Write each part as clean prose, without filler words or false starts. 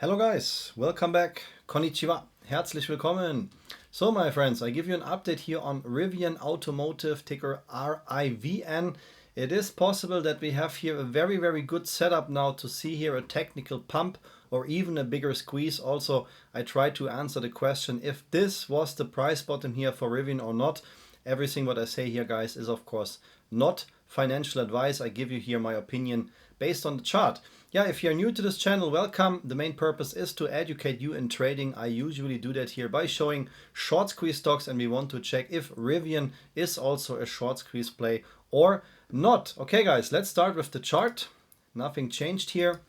Hello guys, welcome back. Konnichiwa, herzlich willkommen. So my friends, I give you an update here on Rivian Automotive, ticker RIVN. It is possible that we have here a very good setup now to see here a technical pump or even a bigger squeeze. Also, I try to answer the question if this was the price bottom here for Rivian or not. Everything what I say here, guys, is of course not financial advice. I give you here my opinion based on the chart. Yeah, if you're new to this channel, welcome. The main purpose is to educate you in trading. I usually do that here by showing short squeeze stocks, and we want to check if Rivian is also a short squeeze play or not. Okay guys, let's start with the chart. Nothing changed here.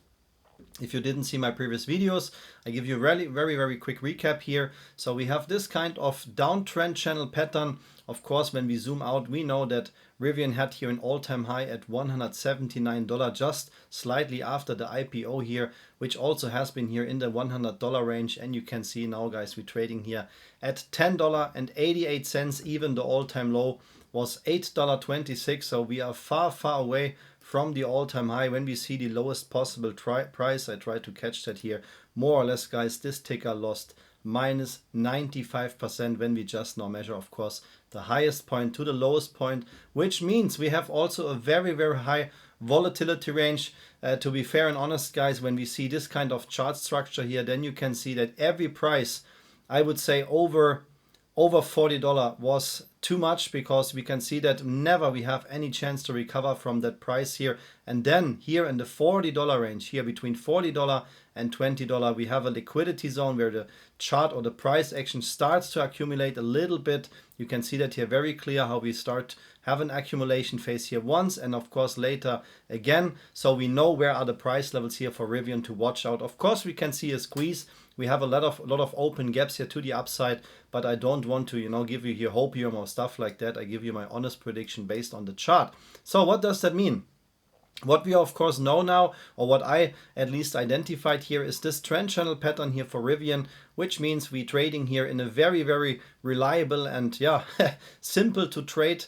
If you didn't see my previous videos, I give you a very quick recap here. So we have this kind of downtrend channel pattern. Of course, when we zoom out, we know that Rivian had here an all-time high at $179, just slightly after the IPO here, which also has been here in the $100 range. And you can see now, guys, we're trading here at $10.88. Even the all-time low was $8.26. So we are far away from the all-time high. When we see the lowest possible price, I try to catch that here. More or less, guys, this ticker lost minus 95% when we just now measure, of course, the highest point to the lowest point, which means we have also a very high volatility range. To be fair and honest, guys, when we see this kind of chart structure here, then you can see that every price, I would say over $40 was too much, because we can see that never we have any chance to recover from that price here. And then here in the $40 range, here between $40 and $20, we have a liquidity zone where the chart or the price action starts to accumulate a little bit. You can see that here very clear how we start have an accumulation phase here once, and of course later again. So we know where are the price levels here for Rivian to watch out. Of course we can see a squeeze. We have a lot of open gaps here to the upside, but I don't want to, give you here hopium or stuff like that. I give you my honest prediction based on the chart. So what does that mean? What we of course know now, or what I at least identified here, is this trend channel pattern here for Rivian, which means we trading here in a very reliable and simple to trade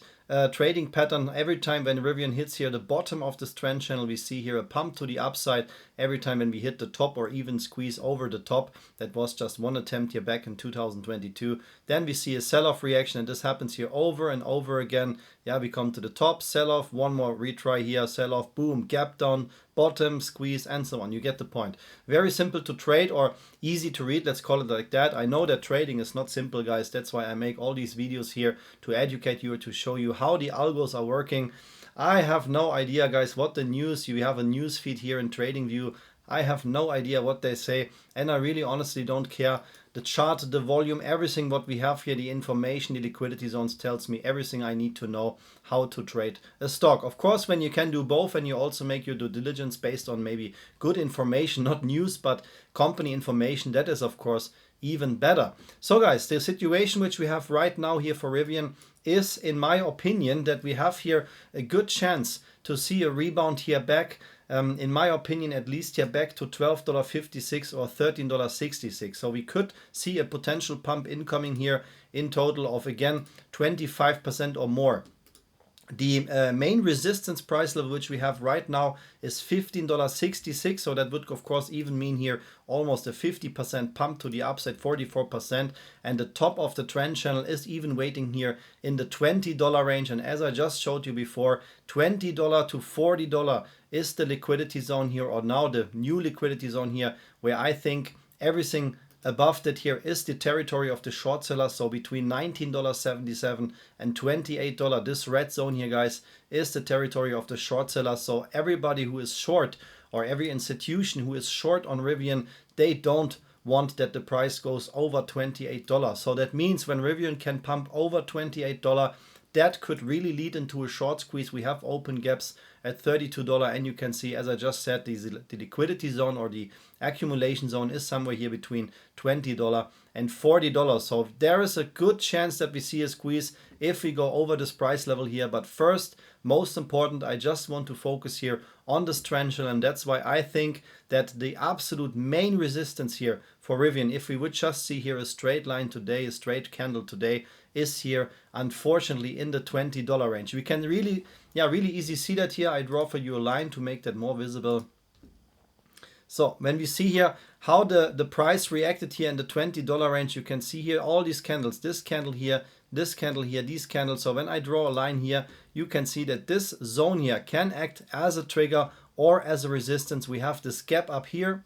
trading pattern. Every time when Rivian hits here the bottom of this trend channel, we see here a pump to the upside. Every time when we hit the top or even squeeze over the top, that was just one attempt here back in 2022. Then we see a sell-off reaction, and this happens here over and over again. Yeah, we come to the top, sell-off, one more retry here, sell-off, boom, gap down, bottom, squeeze, and so on. You get the point. Very simple to trade, or easy to read, let's call it like that. I know that trading is not simple, guys. That's why I make all these videos here, to educate you, to show you how the algos are working. I have no idea, guys, what the news, you have a news feed here in TradingView. I have no idea what they say, and I really honestly don't care. The chart, the volume, everything what we have here, the information, the liquidity zones tells me everything I need to know how to trade a stock. Of course, when you can do both and you also make your due diligence based on maybe good information, not news, but company information, that is of course even better. So guys, the situation which we have right now here for Rivian is, in my opinion, that we have here a good chance to see a rebound here back. In my opinion, at least here back to $12.56 or $13.66. So we could see a potential pump incoming here in total of, again, 25% or more. The main resistance price level which we have right now is $15.66, so that would of course even mean here almost a 50% pump to the upside, 44%, and the top of the trend channel is even waiting here in the $20 range. And as I just showed you before, $20 to $40 is the liquidity zone here, or now the new liquidity zone here, where I think everything above that here is the territory of the short sellers. So between $19.77 and $28, this red zone here, guys, is the territory of the short sellers. So everybody who is short, or every institution who is short on Rivian, they don't want that the price goes over $28. So that means when Rivian can pump over $28, that could really lead into a short squeeze. We have open gaps at $32, and you can see, as I just said, the liquidity zone or the accumulation zone is somewhere here between $20 and $40. So there is a good chance that we see a squeeze if we go over this price level here. But first, most important, I just want to focus here on this trend channel, and that's why I think that the absolute main resistance here for Rivian, if we would just see here a straight line today, a straight candle today, is here unfortunately in the $20 range. We can really easy see that here. I draw for you a line to make that more visible. So when we see here how the price reacted here in the $20 range, you can see here all these candles, this candle here, this candle here, these candles. So when I draw a line here, you can see that this zone here can act as a trigger or as a resistance. We have this gap up here.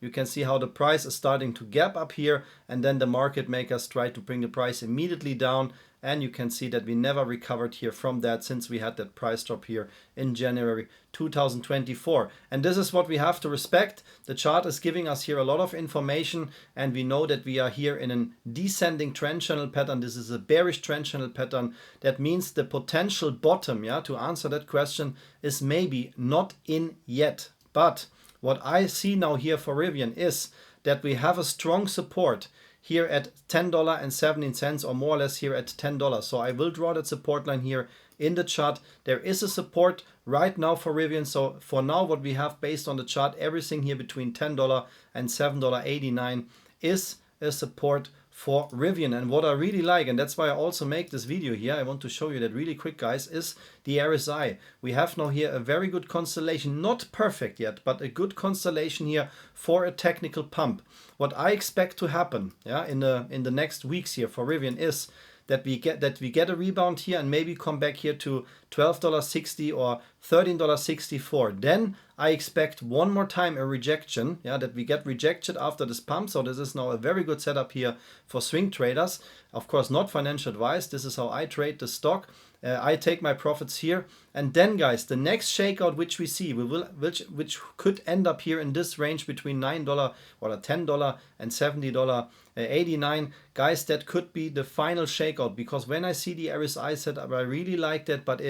You can see how the price is starting to gap up here, and then the market makers try to bring the price immediately down, and you can see that we never recovered here from that since we had that price drop here in January 2024. And this is what we have to respect. The chart is giving us here a lot of information, and we know that we are here in a descending trend channel pattern. This is a bearish trend channel pattern. That means the potential bottom, yeah, to answer that question, is maybe not in yet. But what I see now here for Rivian is that we have a strong support here at $10.17, or more or less here at $10. So I will draw that support line here in the chart. There is a support right now for Rivian. So for now, what we have based on the chart, everything here between $10 and $7.89 is a support for Rivian. And what I really like, and that's why I also make this video here, I want to show you that really quick, guys, is the RSI. We have now here a very good constellation, not perfect yet, but a good constellation here for a technical pump. What I expect to happen, yeah, in the next weeks here for Rivian is that we get a rebound here and maybe come back here to $12.60 or $13.64. Then I expect one more time a rejection, yeah, that we get rejected after this pump. So this is now a very good setup here for swing traders. Of course, not financial advice. This is how I trade the stock. I take my profits here, and then, guys, the next shakeout which we see, which could end up here in this range between $9 or $10 and $70.89, guys, that could be the final shakeout. Because when I see the RSI setup, I really like that, but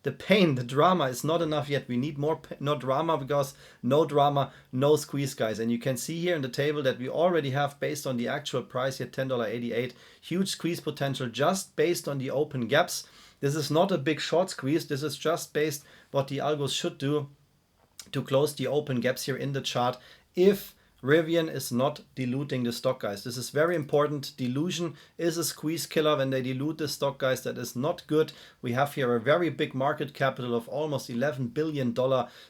the pain, the drama is not enough yet. We need more, not drama, because no drama, no squeeze, guys. And you can see here in the table that we already have, based on the actual price here, $10.88, huge squeeze potential just based on the open gaps. This is not a big short squeeze. This is just based what the algos should do to close the open gaps here in the chart if Rivian is not diluting the stock, guys. This is very important. Dilution is a squeeze killer. When they dilute the stock, guys, that is not good. We have here a very big market capital of almost $11 billion.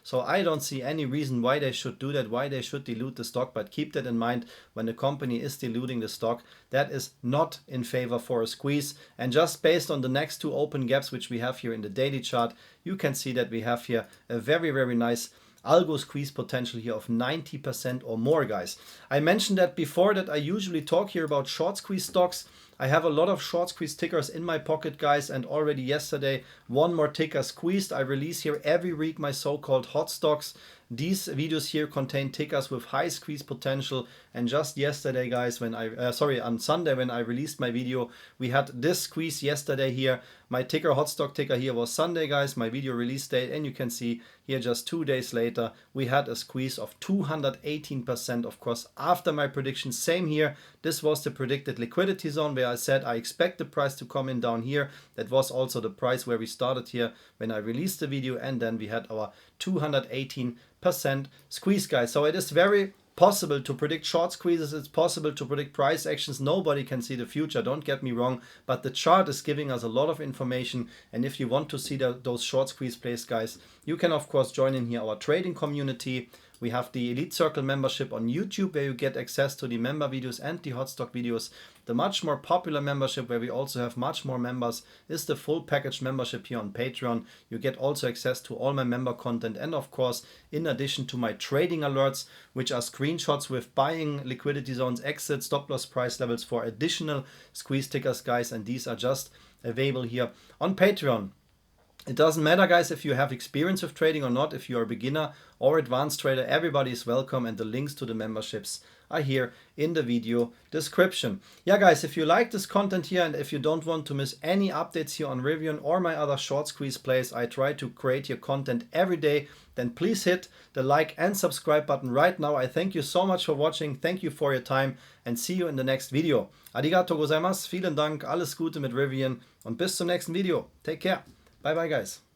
So I don't see any reason why they should do that, why they should dilute the stock. But keep that in mind when the company is diluting the stock. That is not in favor for a squeeze. And just based on the next two open gaps, which we have here in the daily chart, you can see that we have here a very, very nice algo squeeze potential here of 90% or more, guys. I mentioned that before, that I usually talk here about short squeeze stocks. I have a lot of short squeeze tickers in my pocket, guys, and already yesterday one more ticker squeezed. I release here every week my so-called hot stocks. These videos here contain tickers with high squeeze potential, and just yesterday, guys, when on Sunday when I released my video, we had this squeeze yesterday here. My ticker, hot stock ticker here, was Sunday, guys, my video release date, and you can see here just 2 days later we had a squeeze of 218%, of course, after my prediction. Same here, this was the predicted liquidity zone where I said I expect the price to come in down here. That was also the price where we started here when I released the video, and then we had our 218% squeeze, guys. So it is very possible to predict short squeezes. It's possible to predict price actions. Nobody can see the future, don't get me wrong, but the chart is giving us a lot of information. And if you want to see those short squeeze plays, guys, you can of course join in here our trading community. We have the Elite Circle membership on YouTube, where you get access to the member videos and the hot stock videos. The much more popular membership, where we also have much more members, is the full package membership here on Patreon. You get also access to all my member content, and of course, in addition to my trading alerts, which are screenshots with buying, liquidity zones, exit, stop loss price levels for additional squeeze tickers, guys, and these are just available here on Patreon. It doesn't matter, guys, if you have experience with trading or not. If you're a beginner or advanced trader, everybody is welcome, and the links to the memberships are here in the video description. Yeah, guys, if you like this content here, and if you don't want to miss any updates here on Rivian or my other short squeeze plays, I try to create here content every day, then please hit the like and subscribe button right now. I thank you so much for watching. Thank you for your time, and see you in the next video. Arigato gozaimasu, vielen Dank, alles Gute mit Rivian, und bis zum nächsten Video. Take care. Bye bye, guys.